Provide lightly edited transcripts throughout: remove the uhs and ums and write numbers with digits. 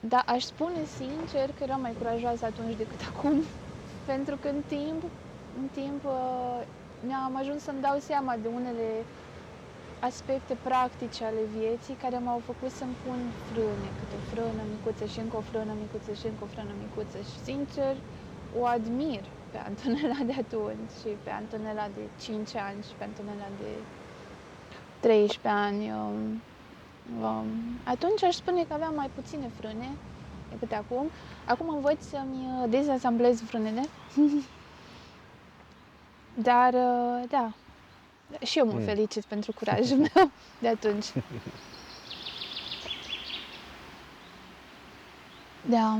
dar aș spune sincer că eram mai curajoasă atunci decât acum, pentru că în timp mi-am ajuns să-mi dau seama de unele aspecte practice ale vieții care m-au făcut să-mi pun frâne, câte o frână micuță și încă o frână micuță și încă o frână micuță și sincer o admir pe Antonella de atunci și pe Antonella de 5 ani și pe Antonella de 13 ani. Atunci aș spune că aveam mai puține frâne decât acum. Acum învăț să-mi dezasamblez frânele. Dar, da, și eu mă felicit pentru curajul meu de atunci. Da.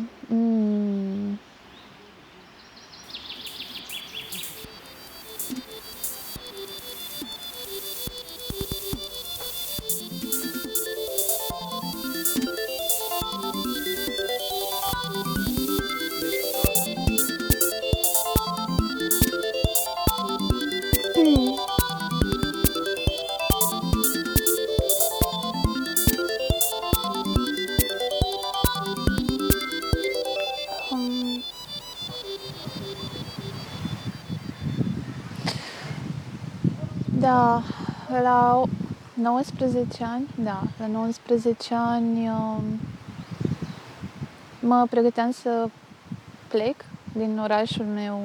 Da, la 19 ani, la 19 ani mă pregăteam să plec din orașul meu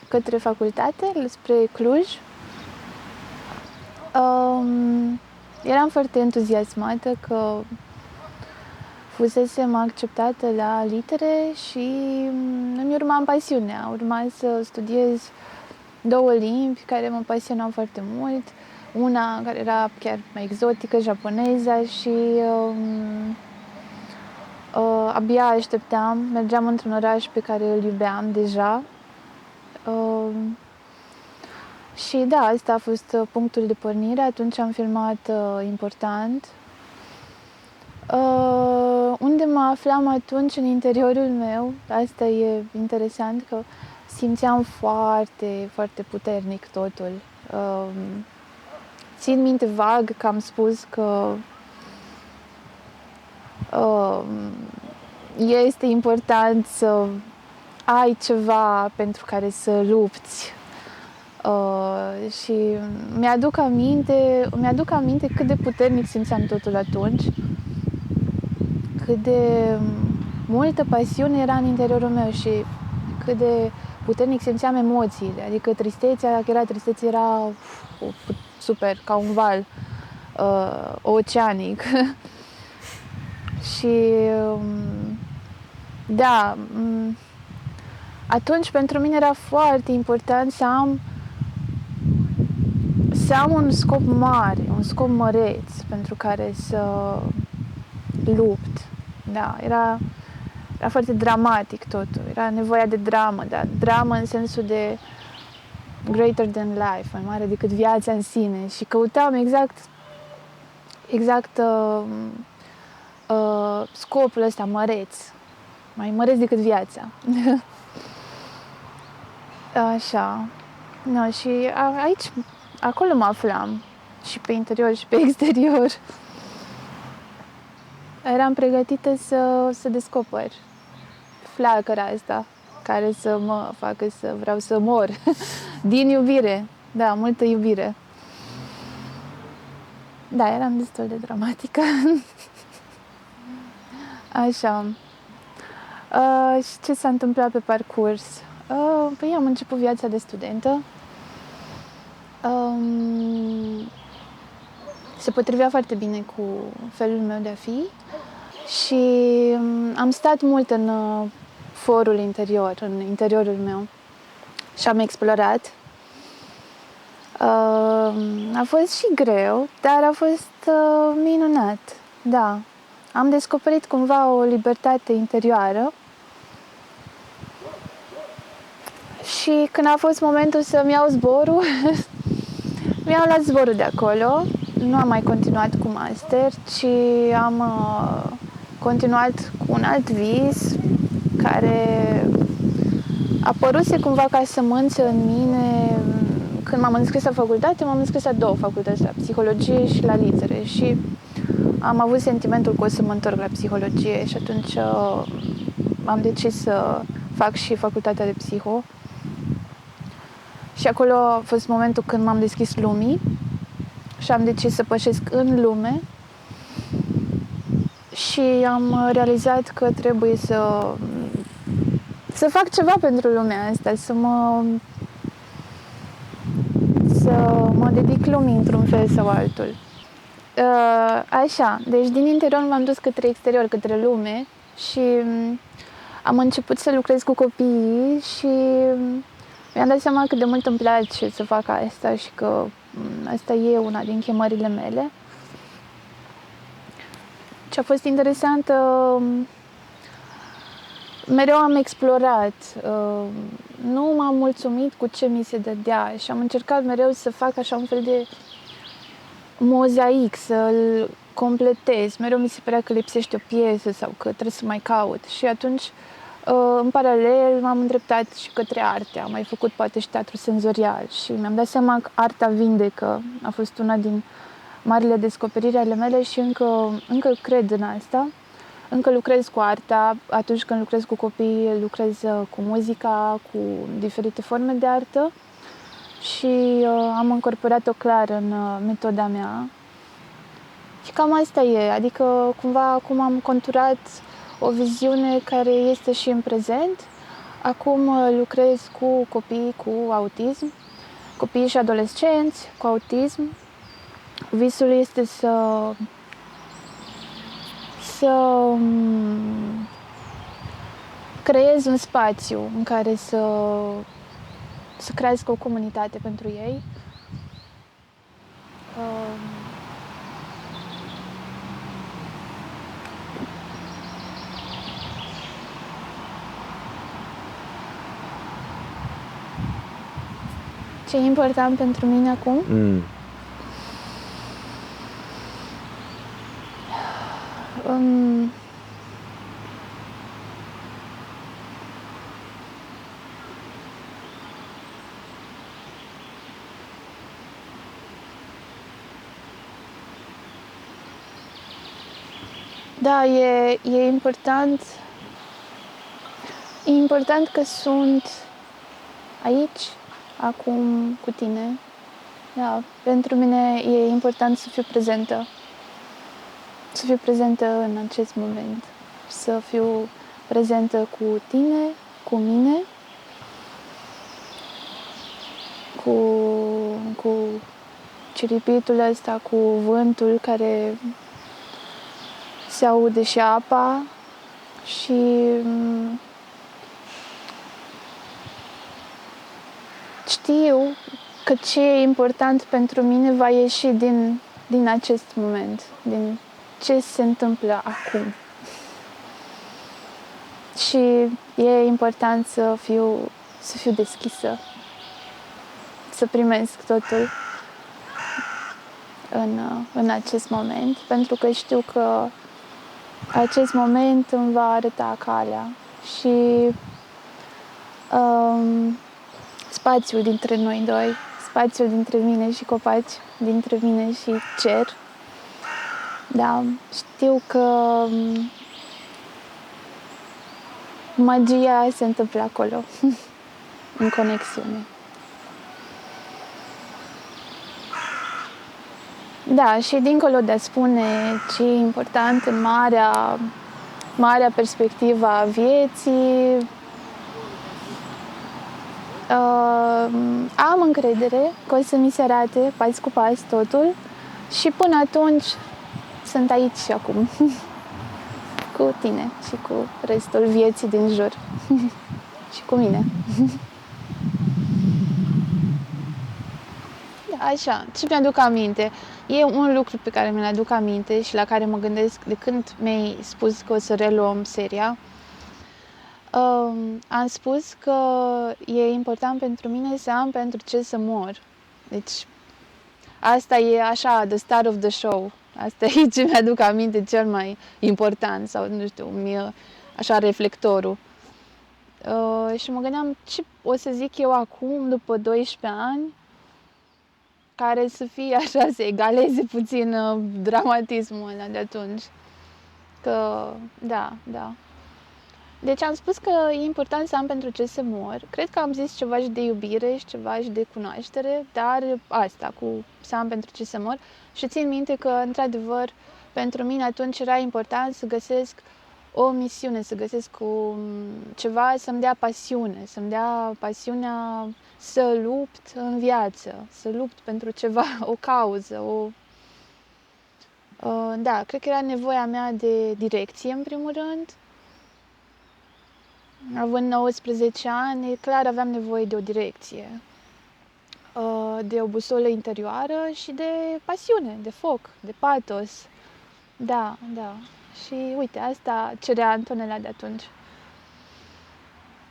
către facultate, spre Cluj. Eram foarte entuziasmată că fusesem acceptată la litere și îmi urma pasiunea. Urma să studiez 2 limbi care mă pasionau foarte mult. Una care era chiar mai exotică, japoneza, și abia așteptam. Mergeam într-un oraș pe care îl iubeam deja. Și da, asta a fost punctul de pornire. Atunci am filmat Important. Unde mă aflam atunci în interiorul meu, asta e interesant, că simțeam foarte, foarte puternic totul. Țin minte vag că am spus că este important să ai ceva pentru care să lupți. Și mi-aduc aminte cât de puternic simțeam totul atunci, cât de multă pasiune era în interiorul meu și cât de puternic simțeam emoțiile. Adică tristețea era super, ca un val oceanic. Și da, atunci pentru mine era foarte important să am un scop mare, un scop măreț pentru care să lupt. Da, era foarte dramatic totul, era nevoia de dramă, dar dramă în sensul de greater than life, mai mare decât viața în sine, și căutam exact scopul ăsta măreț, mai măreț decât viața. Așa. No, și aici, acolo mă aflam, și pe interior și pe exterior. Eram pregătită să descoper flacăra asta care să mă facă să vreau să mor. Din iubire. Da, multă iubire. Da, eram destul de dramatică. Așa. Și ce s-a întâmplat pe parcurs? Păi am început viața de studentă. Se potrivea foarte bine cu felul meu de a fi și am stat mult în forul interior, în interiorul meu, și am explorat. A fost și greu, dar a fost minunat. Da. Am descoperit cumva o libertate interioară. Și când a fost momentul să-mi iau zborul, mi-am luat zborul de acolo. Nu am mai continuat cu master, ci am continuat cu un alt vis care apăruse cumva ca sămânță în mine. Când m-am înscris la facultate, m-am înscris la 2 facultăți, la psihologie și la litere. Și am avut sentimentul că o să mă întorc la psihologie și atunci am decis să fac și facultatea de psiho. Și acolo a fost momentul când m-am deschis lumii și am decis să pășesc în lume și am realizat că trebuie să fac ceva pentru lumea asta, să mă dedic lumii într-un fel sau altul. Așa, deci din interior m-am dus către exterior, către lume și am început să lucrez cu copiii și mi-am dat seama cât de mult îmi place să fac asta și că asta e una din chemările mele. Ce a fost interesant, mereu am explorat, nu m-am mulțumit cu ce mi se dădea și am încercat mereu să fac așa un fel de mozaic, să-l completez. Mereu mi se părea că lipsește o piesă sau că trebuie să mai caut. Și atunci, în paralel, m-am îndreptat și către arte. Am mai făcut poate și teatru senzorial și mi-am dat seama că arta vindecă. A fost una din marile descoperiri ale mele și încă cred în asta. Încă lucrez cu arta. Atunci când lucrez cu copii, lucrez cu muzica, cu diferite forme de artă. Și am incorporat-o clar în metoda mea. Și cam asta e, adică cumva acum am conturat o viziune care este și în prezent. Acum lucrez cu copii cu autism, copii și adolescenți cu autism. Visul este să creez un spațiu în care să crească o comunitate pentru ei. Ce e important pentru mine acum? Da, e important. E important că sunt aici, acum, cu tine. Da, pentru mine e important să fiu prezentă. Să fiu prezentă în acest moment. Să fiu prezentă cu tine, cu mine, cu ciripitul ăsta, cu vântul care se aude și apa și știu că ce e important pentru mine va ieși din acest moment, din ce se întâmplă acum. Și e important să fiu deschisă, să primesc totul în acest moment, pentru că știu că acest moment îmi va arăta calea și spațiul dintre noi doi, spațiul dintre mine și copaci, dintre mine și cer. Da, știu că magia se întâmplă acolo, în conexiune. Da, și dincolo de a spune ce e important în marea perspectivă a vieții, am încredere că o să mi se arate pas cu pas totul și până atunci sunt aici și acum cu tine și cu restul vieții din jur și cu mine. Da, așa, ce mi-aduc aminte? E un lucru pe care mi-l aduc aminte și la care mă gândesc de când mi-ai spus că o să reluăm seria. Am spus că e important pentru mine să am pentru ce să mor. Deci, asta e așa, the start of the show. Asta e ce mi-aduc aminte cel mai important sau, nu știu, așa, reflectorul. Și mă gândeam ce o să zic eu acum, după 12 ani, care să fie așa, să egaleze puțin dramatismul ăla de atunci. Că, da. Deci am spus că e important să am pentru ce să mor. Cred că am zis ceva și de iubire și ceva și de cunoaștere, dar asta, cu să am pentru ce să mor. Și țin minte că, într-adevăr, pentru mine atunci era important să găsesc o misiune, să găsesc ceva să-mi dea pasiune, să-mi dea pasiunea să lupt în viață, să lupt pentru ceva, o cauză, da, cred că era nevoia mea de direcție, în primul rând. Având 19 ani, clar aveam nevoie de o direcție, de o busolă interioară și de pasiune, de foc, de patos. Da. Și uite, asta cerea Antonella de atunci.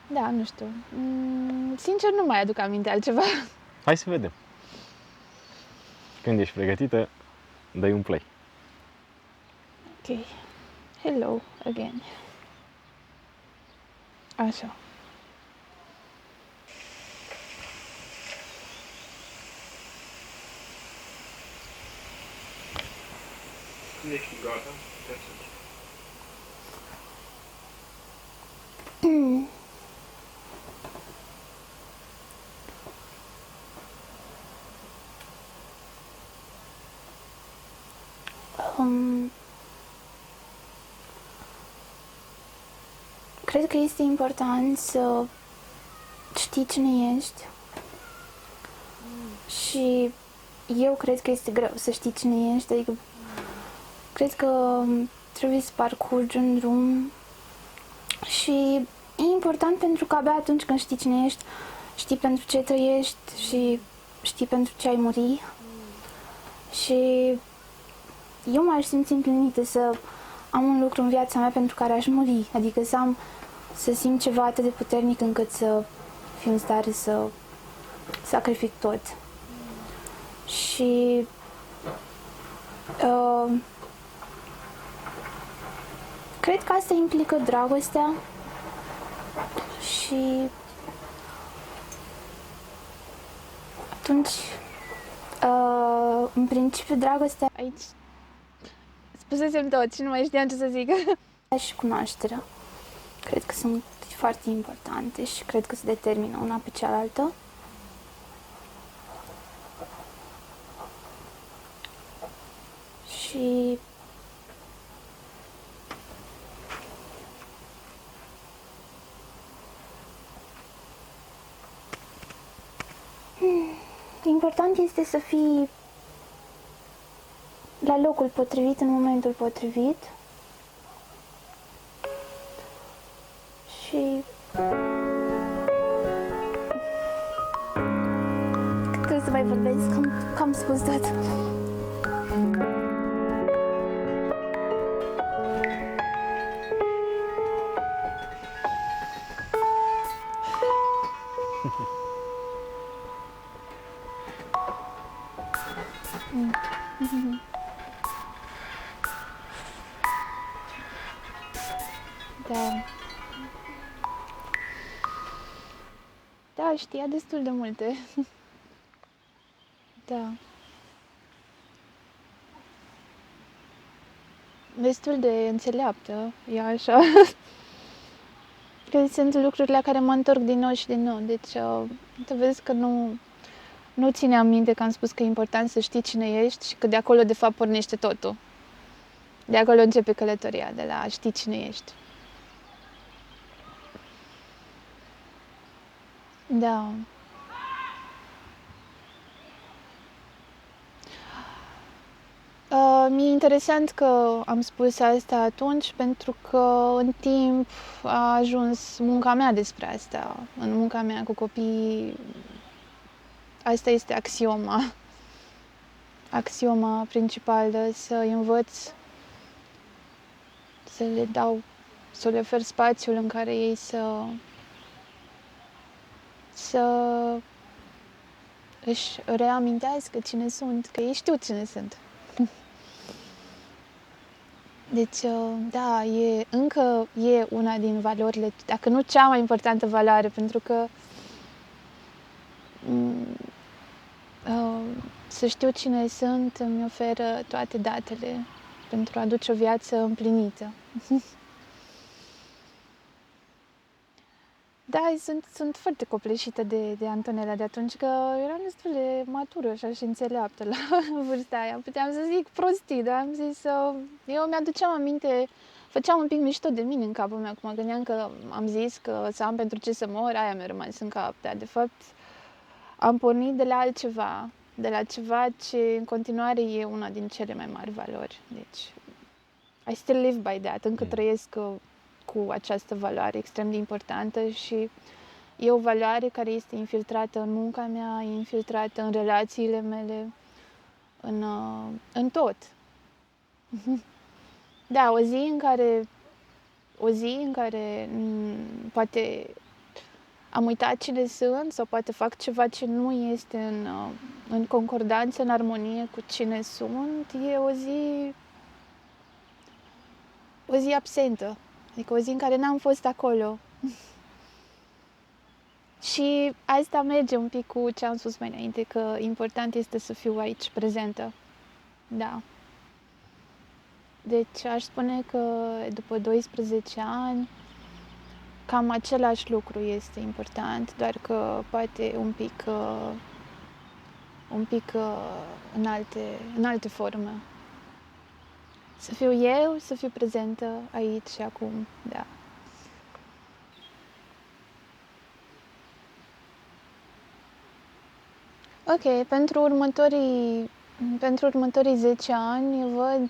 Da, nu știu. Sincer, nu mai aduc aminte altceva. Hai să vedem. Când ești pregătită, dai un play. Ok. Hello again. Așa. Când ești gata, putem să începem. Cred că este important să știi cine ești și eu cred că este greu să știi cine ești, adică cred că trebuie să parcurgi un drum și e important pentru că abia atunci când știi cine ești, știi pentru ce trăiești și știi pentru ce ai muri și eu m-aș simți împlinită să am un lucru în viața mea pentru care aș muri, adică să simt ceva atât de puternic încât să fiu în stare să sacrific tot. Și cred că asta implică dragostea și atunci în principiu dragostea aici spusesem tot și nu mai știam ce să zic. Și cunoașterea. Cred că sunt foarte importante și cred că se determină una pe cealaltă. Și important este să fii la locul potrivit, în momentul potrivit. Și cred că să mai vorbesc, că am spus tot. Da. Da, știa destul de multe. Da. Destul de înțeleaptă, e așa. Că sunt lucruri la care mă întorc din nou și din nou. Deci, tu vezi că nu țineam minte că am spus că e important să știi cine ești și că de acolo, de fapt, pornește totul. De acolo începe călătoria, de la a ști cine ești. Da. Mi-e interesant că am spus asta atunci, pentru că în timp a ajuns munca mea despre asta. În munca mea cu copiii, asta este axioma principală, să-i învăț, să le ofer spațiul în care ei să își reamintească cine sunt, că ei știu cine sunt. Deci, da, încă e una din valorile, dacă nu cea mai importantă valoare, pentru că să știu cine sunt îmi oferă toate datele pentru a duce o viață împlinită. Da, sunt foarte copleșită de Antonella de atunci, că eram destul de matură așa și înțeleaptă la vârsta aia. Puteam să zic prostii, dar am zis să... Eu mi-aduceam aminte, făceam un pic mișto de mine în capul meu, că mă gândeam că am zis că să am pentru ce să mor, aia mi-a rămas în cap, dar de fapt am pornit de la altceva, de la ceva ce în continuare e una din cele mai mari valori. Deci, I still live by that, încă trăiesc cu această valoare extrem de importantă și e o valoare care este infiltrată în munca mea, e infiltrată în relațiile mele, în tot. Da, o zi în care poate am uitat cine sunt sau poate fac ceva ce nu este în concordanță, în armonie cu cine sunt, e o zi absentă. Adică o zi în care n-am fost acolo. Și asta merge un pic cu ce am spus mai înainte, că important este să fiu aici, prezentă. Da. Deci aș spune că după 12 ani, cam același lucru este important, doar că poate un pic în alte forme. Să fiu eu, să fiu prezentă aici și acum, da. Ok, pentru următorii 10 ani văd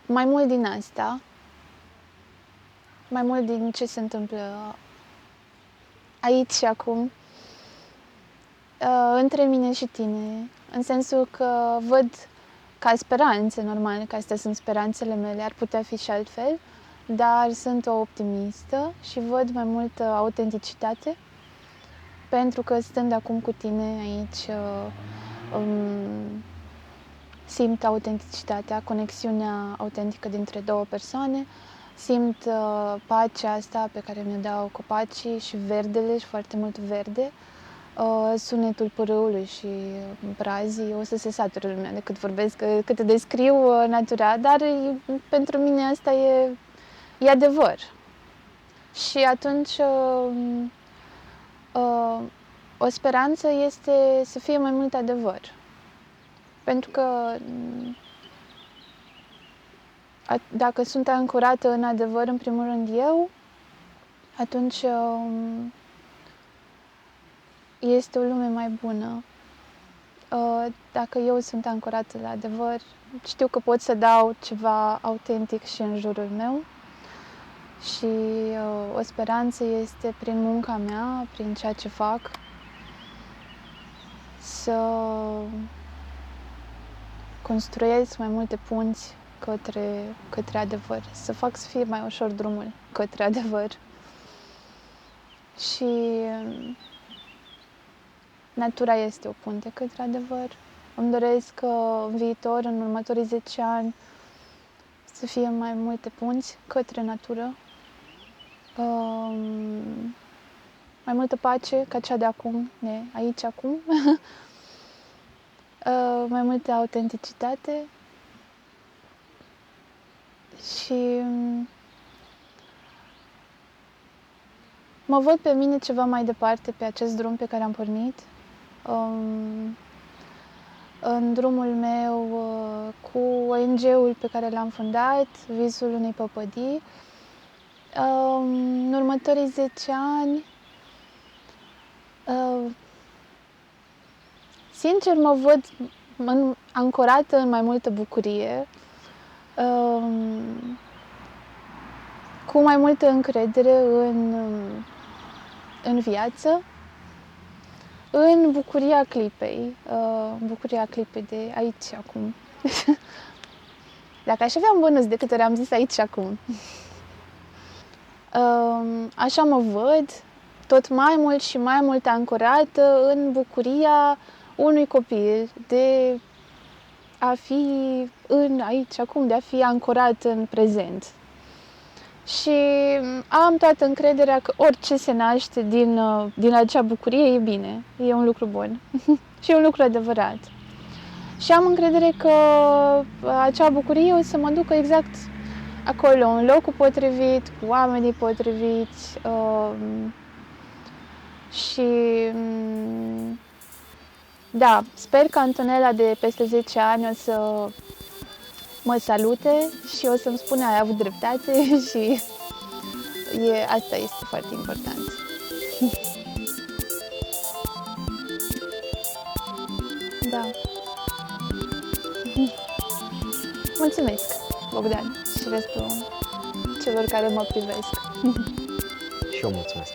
mai mult din asta, mai mult din ce se întâmplă aici și acum, între mine și tine, în sensul că văd ca speranțe, normal, că astea sunt speranțele mele, ar putea fi și altfel, dar sunt o optimistă și văd mai multă autenticitate, pentru că stând acum cu tine aici, simt autenticitatea, conexiunea autentică dintre două persoane, simt pacea asta pe care mi-o dau copacii și verdele și foarte mult verde, sunetul pârâului și brazii. O să se sature lumea de cât vorbesc, cât descriu natura, dar pentru mine asta e adevăr. Și atunci o speranță este să fie mai mult adevăr. Pentru că dacă sunt ancorată în adevăr, în primul rând eu, atunci este o lume mai bună. Dacă eu sunt ancorată la adevăr, știu că pot să dau ceva autentic și în jurul meu. Și o speranță este prin munca mea, prin ceea ce fac, să construiesc mai multe punți către adevăr, să fac să fie mai ușor drumul către adevăr. Și natura este o punte către adevăr. Îmi doresc în viitor, în următorii 10 ani, să fie mai multe punți către natură. Mai multă pace ca cea de acum, de aici acum. Mai multă autenticitate. Și mă văd pe mine ceva mai departe pe acest drum pe care am pornit. În drumul meu cu ONG-ul pe care l-am fondat, Visul unei păpădii. În următorii 10 ani, sincer, mă văd ancorată în mai multă bucurie, cu mai multă încredere în viață, în bucuria clipei de aici și acum. Dacă aș avea un bonus de câte ori am zis aici și acum. Așa mă văd, tot mai mult și mai mult ancorată în bucuria unui copil de a fi aici acum, de a fi ancorat în prezent. Și am toată încrederea că orice se naște din acea bucurie e bine, e un lucru bun și e un lucru adevărat. Și am încredere că acea bucurie o să mă ducă exact acolo, în locul potrivit, cu oamenii potriviți și da, sper că Antonella de peste 10 ani o să mă salute și o să-mi spună ai avut dreptate și asta este foarte important. Da. Mulțumesc, Bogdan, și restul celor care mă privesc. Și eu mulțumesc.